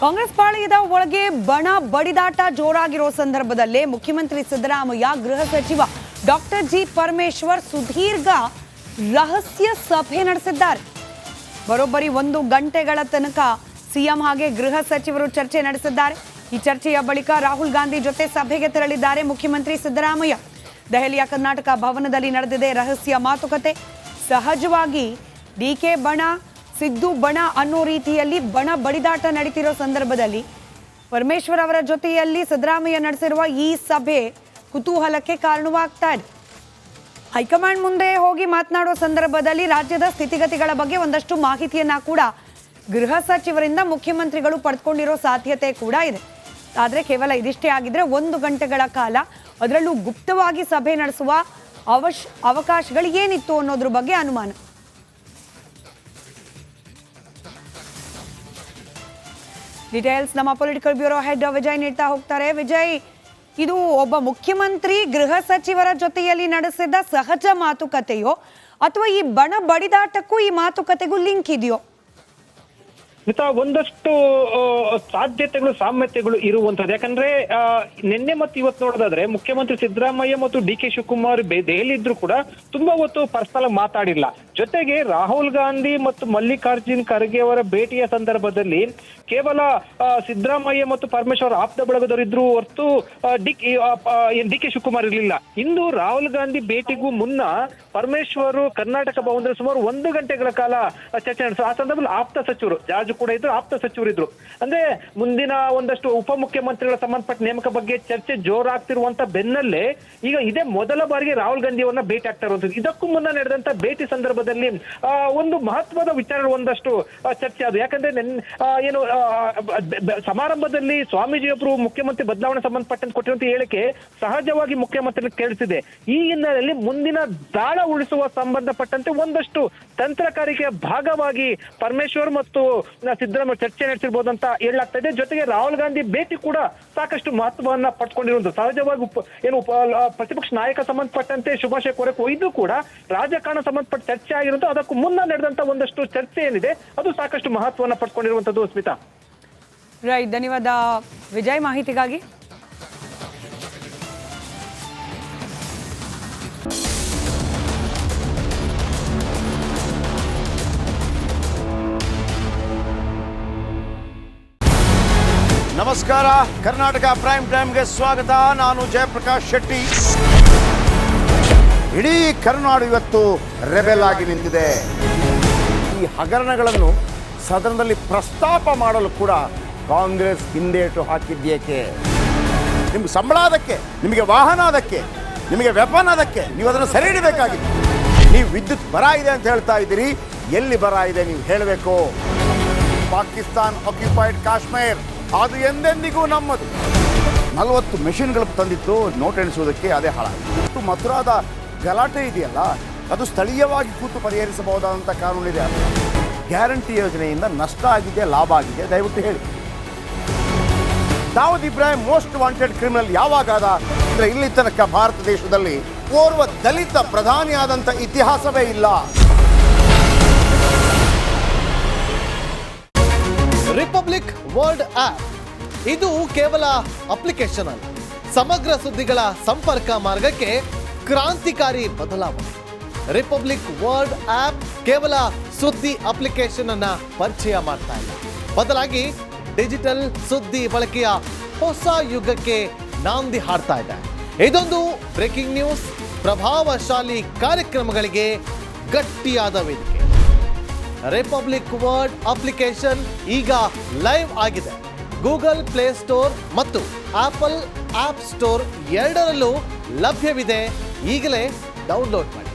ಕಾಂಗ್ರೆಸ್ ಪಾಳೆಯದ ಒಳಗೆ ಬಣ ಬಡಿದಾಟ ಜೋರಾಗಿರೋ ಸಂದರ್ಭದಲ್ಲೇ ಮುಖ್ಯಮಂತ್ರಿ ಸಿದ್ದರಾಮಯ್ಯ ಗೃಹ ಸಚಿವ ಡಾಕ್ಟರ್ ಜಿ ಪರಮೇಶ್ವರ್ ಸುದೀರ್ಘ ರಹಸ್ಯ ಸಭೆ ನಡೆಸಿದ್ದಾರೆ. ಬರೋಬ್ಬರಿ 1 ಗಂಟೆಗಳ ತನಕ ಸಿಎಂ ಹಾಗೆ ಗೃಹ ಸಚಿವರು ಚರ್ಚೆ ನಡೆಸಿದ್ದಾರೆ. ಈ ಚರ್ಚೆಯ ಬಳಿಕ ರಾಹುಲ್ ಗಾಂಧಿ ಜೊತೆ ಸಭೆಗೆ ತೆರಳಿದ್ದಾರೆ ಮುಖ್ಯಮಂತ್ರಿ ಸಿದ್ದರಾಮಯ್ಯ. ದೆಹಲಿಯ ಕರ್ನಾಟಕ ಭವನದಲ್ಲಿ ನಡೆದಿದೆ ರಹಸ್ಯ ಮಾತುಕತೆ. ಸಹಜವಾಗಿ ಡಿಕೆ ಬಣ ಸಿದ್ದು ಬಣ ಅನ್ನೋ ರೀತಿಯಲ್ಲಿ ಬಣ ಬಡಿದಾಟ ನಡೀತಿರೋ ಸಂದರ್ಭದಲ್ಲಿ ಪರಮೇಶ್ವರ್ ಅವರ ಜೊತೆಯಲ್ಲಿ ಸಿದ್ದರಾಮಯ್ಯ ನಡೆಸಿರುವ ಈ ಸಭೆ ಕುತೂಹಲಕ್ಕೆ ಕಾರಣವಾಗ್ತಾ ಇದೆ. ಹೈಕಮಾಂಡ್ ಮುಂದೆ ಹೋಗಿ ಮಾತನಾಡುವ ಸಂದರ್ಭದಲ್ಲಿ ರಾಜ್ಯದ ಸ್ಥಿತಿಗತಿಗಳ ಬಗ್ಗೆ ಒಂದಷ್ಟು ಮಾಹಿತಿಯನ್ನ ಕೂಡ ಗೃಹ ಸಚಿವರಿಂದ ಮುಖ್ಯಮಂತ್ರಿಗಳು ಪಡೆದುಕೊಂಡಿರೋ ಸಾಧ್ಯತೆ ಕೂಡ ಇದೆ. ಆದರೆ ಕೇವಲ ಇದಿಷ್ಟೇ ಆಗಿದ್ರೆ 1 ಗಂಟೆಗಳ ಕಾಲ ಅದರಲ್ಲೂ ಗುಪ್ತವಾಗಿ ಸಭೆ ನಡೆಸುವ ಅವಕಾಶಗಳು ಏನಿತ್ತು ಅನ್ನೋದ್ರ ಬಗ್ಗೆ ಅನುಮಾನ. ಡೀಟೇಲ್ಸ್ ನಮ್ಮ ಪೊಲಿಟಿಕಲ್ ಬ್ಯೂರೋ ಹೆಡ್ ವಿಜಯ್ ನೀಡ್ತಾ ಹೋಗ್ತಾರೆ. ವಿಜಯ್, ಇದು ಒಬ್ಬ ಮುಖ್ಯಮಂತ್ರಿ ಗೃಹ ಸಚಿವರ ಜೊತೆಯಲ್ಲಿ ನಡೆಸಿದ ಸಹಜ ಮಾತುಕತೆಯೋ ಅಥವಾ ಈ ಬಣ ಬಡಿದಾಟಕ್ಕೂ ಈ ಮಾತುಕತೆಗೂ ಲಿಂಕ್ ಇದೆಯೋ? ಒಂದಷ್ಟು ಸಾಧ್ಯತೆಗಳು ಸಾಮ್ಯತೆಗಳು ಇರುವಂತದ್ದು. ಯಾಕಂದ್ರೆ ನಿನ್ನೆ ಮತ್ತು ಇವತ್ತು ನೋಡೋದಾದ್ರೆ ಮುಖ್ಯಮಂತ್ರಿ ಸಿದ್ದರಾಮಯ್ಯ ಮತ್ತು ಡಿ ಕೆ ಶಿವಕುಮಾರ್ ದೆಹಲಿ ಇದ್ರು ಕೂಡ ತುಂಬಾ ಹೊತ್ತು ಪರ್ಸನಲ್ ಮಾತಾಡಿಲ್ಲ. ಜೊತೆಗೆ ರಾಹುಲ್ ಗಾಂಧಿ ಮತ್ತು ಮಲ್ಲಿಕಾರ್ಜುನ್ ಖರ್ಗೆ ಅವರ ಭೇಟಿಯ ಸಂದರ್ಭದಲ್ಲಿ ಕೇವಲ ಸಿದ್ದರಾಮಯ್ಯ ಮತ್ತು ಪರಮೇಶ್ವರ್ ಆಪ್ತ ಬಳಗದವರು ಇದ್ರು ಹೊರತು ಡಿ ಕೆ ಶಿವಕುಮಾರ್ ಇರಲಿಲ್ಲ. ಇಂದು ರಾಹುಲ್ ಗಾಂಧಿ ಭೇಟಿಗೂ ಮುನ್ನ ಪರಮೇಶ್ವರ್ ಕರ್ನಾಟಕ ಭವನದಲ್ಲಿ ಸುಮಾರು 1 ಗಂಟೆಗಳ ಕಾಲ ಚರ್ಚೆ ನಡೆಸಿದ್ರು. ಆ ಸಂದರ್ಭದಲ್ಲಿ ಆಪ್ತ ಸಚಿವರು ಜಾರ್ಜ್ ಕೂಡ ಇದ್ರು, ಆಪ್ತ ಸಚಿವರು ಇದ್ರು. ಅಂದ್ರೆ ಮುಂದಿನ ಒಂದಷ್ಟು ಉಪಮುಖ್ಯಮಂತ್ರಿಗಳ ಸಂಬಂಧಪಟ್ಟ ನೇಮಕ ಬಗ್ಗೆ ಚರ್ಚೆ ಜೋರಾಗ್ತಿರುವಂತ ಬೆನ್ನಲ್ಲೇ ಈಗ ಇದೇ ಮೊದಲ ಬಾರಿಗೆ ರಾಹುಲ್ ಗಾಂಧಿ ಅವರನ್ನ ಭೇಟಿ ಆಗ್ತಾ ಇರುವಂತದ್ದು. ಇದಕ್ಕೂ ಮುನ್ನ ನಡೆದಂತ ಭೇಟಿ ಸಂದರ್ಭದಲ್ಲಿ ಒಂದು ಮಹತ್ವದ ವಿಚಾರ ಒಂದಷ್ಟು ಚರ್ಚೆ ಅದು. ಯಾಕಂದ್ರೆ ಏನು ಸಮಾರಂಭದಲ್ಲಿ ಸ್ವಾಮೀಜಿಯೊಬ್ಬರು ಮುಖ್ಯಮಂತ್ರಿ ಬದಲಾವಣೆ ಸಂಬಂಧಪಟ್ಟಂತೆ ಕೊಟ್ಟಿರುವಂತ ಹೇಳಿಕೆ ಸಹಜವಾಗಿ ಮುಖ್ಯಮಂತ್ರಿ ಕೇಳಿಸಿದೆ. ಈ ಹಿನ್ನೆಲೆಯಲ್ಲಿ ಮುಂದಿನ ದಾಳ ಉಳಿಸುವ ಸಂಬಂಧಪಟ್ಟಂತೆ ಒಂದಷ್ಟು ತಂತ್ರಗಾರಿಕೆಯ ಭಾಗವಾಗಿ ಪರಮೇಶ್ವರ್ ಮತ್ತು ಸಿದ್ದರಾಮಯ್ಯ ಚರ್ಚೆ ನಡೆಸಿರ್ಬೋದು ಅಂತ ಹೇಳಲಾಗ್ತಾ ಇದೆ. ಜೊತೆಗೆ ರಾಹುಲ್ ಗಾಂಧಿ ಭೇಟಿ ಕೂಡ ಸಾಕಷ್ಟು ಮಹತ್ವವನ್ನ ಪಡ್ಕೊಂಡಿರುವಂತ. ಸಹಜವಾಗಿ ಪ್ರತಿಪಕ್ಷ ನಾಯಕ ಸಂಬಂಧಪಟ್ಟಂತೆ ಶುಭಾಶಯ ಕೋರಕ್ಕೆ ಒಯ್ದು ಕೂಡ ರಾಜಕಾರಣ ಸಂಬಂಧಪಟ್ಟ ಚರ್ಚೆ ಆಗಿರುವಂತ ಅದಕ್ಕೂ ಮುನ್ನ ನಡೆದಂತ ಒಂದಷ್ಟು ಚರ್ಚೆ ಏನಿದೆ ಅದು ಸಾಕಷ್ಟು ಮಹತ್ವವನ್ನ ಪಡ್ಕೊಂಡಿರುವಂತದ್ದು. ಸ್ಮಿತಾ, ರೈಟ್, ಧನ್ಯವಾದ ವಿಜಯ್ ಮಾಹಿತಿಗಾಗಿ. ನಮಸ್ಕಾರ, ಕರ್ನಾಟಕ ಪ್ರೈಮ್ ಟೈಮ್ಗೆ ಸ್ವಾಗತ. ನಾನು ಜಯಪ್ರಕಾಶ್ ಶೆಟ್ಟಿ. ಇಡೀ ಕರ್ನಾಡು ಇವತ್ತು ರೆಬೆಲ್ ಆಗಿ ನಿಂತಿದೆ. ಈ ಹಗರಣಗಳನ್ನು ಸದನದಲ್ಲಿ ಪ್ರಸ್ತಾಪ ಮಾಡಲು ಕೂಡ ಕಾಂಗ್ರೆಸ್ ಹಿಂದೇಟು ಹಾಕಿದ್ದೇಕೆ? ನಿಮ್ಗೆ ಸಂಬಳ ಅದಕ್ಕೆ, ನಿಮಗೆ ವಾಹನ ಅದಕ್ಕೆ, ನಿಮಗೆ ವೆಪನ್ ಅದಕ್ಕೆ, ನೀವು ಅದನ್ನು ಸೆರೆ ಹಿಡಿಬೇಕಾಗಿತ್ತು. ನೀವು ವಿದ್ಯುತ್ ಬರ ಇದೆ ಅಂತ ಹೇಳ್ತಾ ಇದ್ದೀರಿ, ಎಲ್ಲಿ ಬರ ಇದೆ ನೀವು ಹೇಳಬೇಕು. ಪಾಕಿಸ್ತಾನ್ ಆಕ್ಯುಪೈಡ್ ಕಾಶ್ಮೀರ್ ಅದು ಎಂದೆಂದಿಗೂ ನಮ್ಮದು. 40 ಮೆಷಿನ್ಗಳು ತಂದಿತ್ತು ನೋಟ್ ಎಣಿಸುವುದಕ್ಕೆ, ಅದೇ ಹಾಳಾಗಿತ್ತು. ಮಥುರಾದ ಗಲಾಟೆ ಇದೆಯಲ್ಲ, ಅದು ಸ್ಥಳೀಯವಾಗಿ ಕೂತು ಪರಿಹರಿಸಬಹುದಾದಂಥ ಕಾನೂನಿದೆ. ಗ್ಯಾರಂಟಿ ಯೋಜನೆಯಿಂದ ನಷ್ಟ ಆಗಿದೆ, ಲಾಭ ಆಗಿದೆ, ದಯವಿಟ್ಟು ಹೇಳಿ. Dawood Ibrahim most wanted criminal ಯಾವಾಗಾದ ಅಂದರೆ ಇಲ್ಲಿ ತನಕ ಭಾರತ ದೇಶದಲ್ಲಿ ಓರ್ವ ದಲಿತ ಪ್ರಧಾನಿಯಾದಂಥ ಇತಿಹಾಸವೇ ಇಲ್ಲ. ರಿಪಬ್ಲಿಕ್ ವರ್ಲ್ಡ್ ಆಪ್ ಇದು ಕೇವಲ ಅಪ್ಲಿಕೇಶನ್ ಅಲ್ಲ, ಸಮಗ್ರ ಸುದ್ದಿಗಳ ಸಂಪರ್ಕ ಮಾರ್ಗಕ್ಕೆ ಕ್ರಾಂತಿಕಾರಿ ಬದಲಾವಣೆ. ರಿಪಬ್ಲಿಕ್ ವರ್ಲ್ಡ್ ಆಪ್ ಕೇವಲ ಸುದ್ದಿ ಅಪ್ಲಿಕೇಶನ್ ಅನ್ನ ಪರಿಚಯ ಮಾಡ್ತಾ ಇಲ್ಲ, ಬದಲಾಗಿ ಡಿಜಿಟಲ್ ಸುದ್ದಿ ಬಳಕೆಯ ಹೊಸ ಯುಗಕ್ಕೆ ನಾಂದಿ ಹಾಡ್ತಾ ಇದೆ. ಇದೊಂದು ಬ್ರೇಕಿಂಗ್ ನ್ಯೂಸ್, ಪ್ರಭಾವಶಾಲಿ ಕಾರ್ಯಕ್ರಮಗಳಿಗೆ ಗಟ್ಟಿಯಾದ ವೇದಿಕೆ. ರಿಪಬ್ಲಿಕ್ ವರ್ಲ್ಡ್ ಅಪ್ಲಿಕೇಶನ್ ಈಗ ಲೈವ್ ಆಗಿದೆ. ಗೂಗಲ್ ಪ್ಲೇ ಸ್ಟೋರ್ ಮತ್ತು ಆಪಲ್ ಆಪ್ ಸ್ಟೋರ್ ಎರಡರಲ್ಲೂ ಲಭ್ಯವಿದೆ. ಈಗಲೇ ಡೌನ್ಲೋಡ್ ಮಾಡಿ.